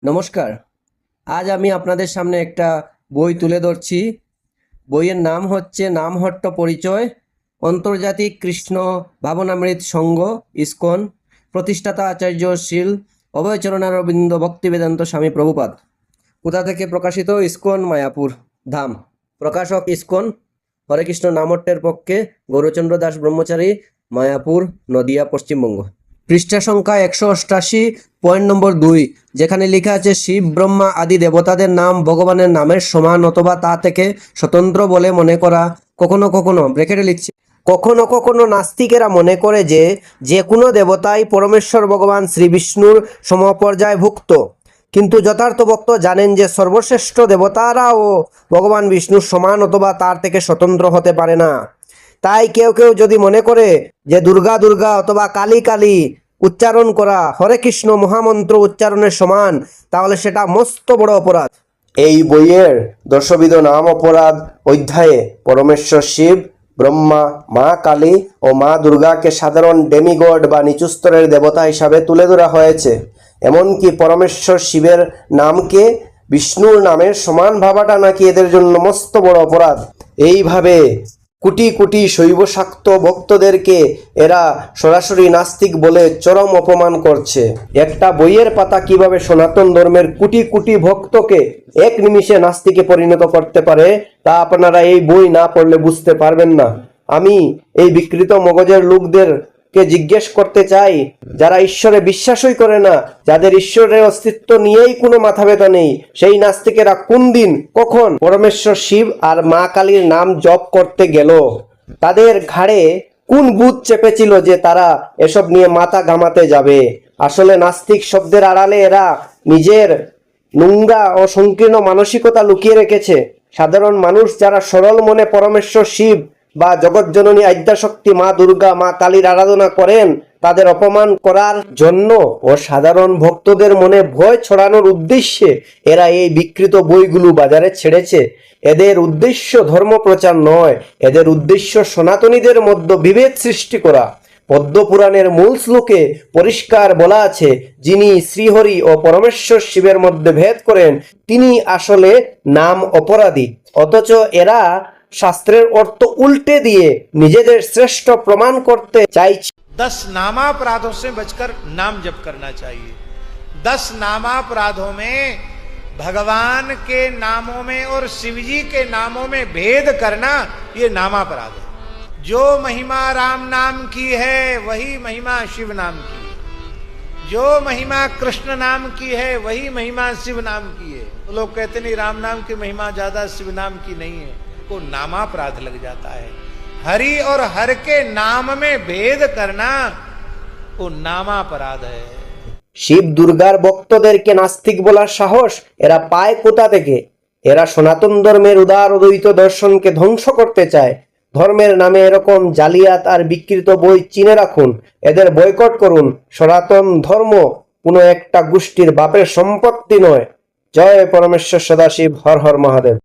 নমস্কার। আজ আমি আপনাদের সামনে একটা বই তুলে ধরছি। বইয়ের নাম হচ্ছে নামহট্ট পরিচয়, আন্তর্জাতিক কৃষ্ণ ভাবনামৃত সংঘ ইসকন, প্রতিষ্ঠাতা আচার্য শ্রীল অভয়চরণারবিন্দ ভক্তিবেদান্ত স্বামী প্রভুপাদ। কোথা থেকে প্রকাশিত? ইসকন মায়াপুর ধাম। প্রকাশক ইসকন, হরে কৃষ্ণ নামহট্টের পক্ষে গৌরচন্দ্র দাস ব্রহ্মচারী, মায়াপুর, নদিয়া, পশ্চিমবঙ্গ। পৃষ্ঠা সংখ্যা 188, পয়েন্ট নম্বর 2, যেখানে লেখা আছে শিব ব্রহ্মা আদি দেবতাদের নাম ভগবানের নামের সমান অথবা তা থেকে স্বতন্ত্র বলে মনে করা। কখনো কখনো ব্র্যাকেটে লিখছে, কখনো কখনো নাস্তিকেরা মনে করে যে কোনো দেবতাই পরমেশ্বর ভগবান শ্রী বিষ্ণুর সমপর্যায়ভুক্ত, কিন্তু যথার্থ ভক্ত জানেন যে সর্বশ্রেষ্ঠ দেবতারাও ভগবান বিষ্ণুর সমান অথবা তার থেকে স্বতন্ত্র হতে পারে না। তাই কেউ কেউ যদি মনে করে যে দুর্গা দুর্গা অথবা কালী কালী উচ্চারণ করা হরে কৃষ্ণ মহামন্ত্র উচ্চারণের সমান, তাহলে সেটা মস্ত বড় অপরাধ। এই বইয়ের দশবিধ নাম অপরাধ অধ্যায়ে পরমেশ্বর শিব, ব্রহ্মা, মা কালী ও মা দুর্গাকে সাধারণ ডেমিগড বা নিচুস্তরের দেবতা হিসাবে তুলে ধরা হয়েছে। এমনকি পরমেশ্বর শিবের নামকে বিষ্ণুর নামের সমান ভাবাটা নাকি এদের জন্য মস্ত বড় অপরাধ। এইভাবে কোটি কোটি শৈবশাক্ত ভক্তদেরকে এরা সরাসরি নাস্তিক বলে চরম অপমান করছে। একটা বইয়ের পাতা কিভাবে সনাতন ধর্মের কোটি কোটি ভক্তকে এক নিমিষে নাস্তিকে পরিণত করতে পারে তা আপনারা এই বই না পড়লে বুঝতে পারবেন না। আমি এই বিকৃত মগজের লোকদেরকে জিজ্ঞেস করতে চাই, যারা ঈশ্বরে বিশ্বাসই করে না, যাদের ঈশ্বরের অস্তিত্ব নিয়েই কোনো মাথা ব্যথা নেই, সেই নাস্তিকেরা কোন দিন কখন পরমেশ্বর শিব আর মা কালীর নাম জপ করতে গেল? তাদের ঘাড়ে কোন ভূত চেপেছিল যে তারা এসব নিয়ে মাথা ঘামাতে যাবে? আসলে নাস্তিক শব্দের আড়ালে এরা নিজের নোংরা ও সংকীর্ণ মানসিকতা লুকিয়ে রেখেছে। সাধারণ মানুষ যারা সরল মনে পরমেশ্বর শিব বা জগৎজননী আদ্যাশক্তি মা দুর্গা, মা কালীর আরাধনা করেন, তাদের অপমান করার জন্য ও সাধারণ ভক্তদের মনে ভয় ছড়ানোর উদ্দেশ্যে এরা এই বিকৃত বইগুলো বাজারে ছেড়েছে। এদের উদ্দেশ্য ধর্ম প্রচার নয়, এদের উদ্দেশ্য সনাতনীদের মধ্যে বিভেদ সৃষ্টি করা। পদ্মপুরাণের মূল শ্লোকে পরিষ্কার বলা আছে, যিনি শ্রীহরি ও পরমেশ্বর শিবের মধ্যে ভেদ করেন তিনি আসলে নাম অপরাধী। অথচ এরা শাস্ত্রের অর্থ উল্টে দিয়ে নিজেদের শ্রেষ্ঠ প্রমাণ করতে চাইছে। 10 नामापराधों से बचकर नाम जप करना चाहिए। 10 नामापराधों में भगवान के नामों में और शिवजी के नामों में भेद करना ये नामापराध है। जो महिमा राम नाम की है वही महिमा शिव नाम की है, जो महिमा कृष्ण नाम की है वही महिमा शिव नाम की है। तो लोग कहते नहीं राम नाम की महिमा ज्यादा शिव नाम की नहीं है, को नामापराध लग जाता है। हरि और हर के नाम में भेद करना वो नामापराध है। শিব দুর্গার ভক্তদেরকে নাস্তিক বলার সাহস এরা পায় কোথা থেকে? এরা সনাতন ধর্মের উদার অদ্বৈত দর্শনকে ধ্বংস করতে চায়। ধর্মের নামে এরকম জালিয়াত আর বিকৃত বই চিনে রাখুন, এদের বয়কট করুন। সনাতন ধর্ম কোনো একটা গোষ্ঠীর বাপের সম্পত্তি নয়। জয় পরমেশ্বর সদাশিব, হর হর মহাদেব।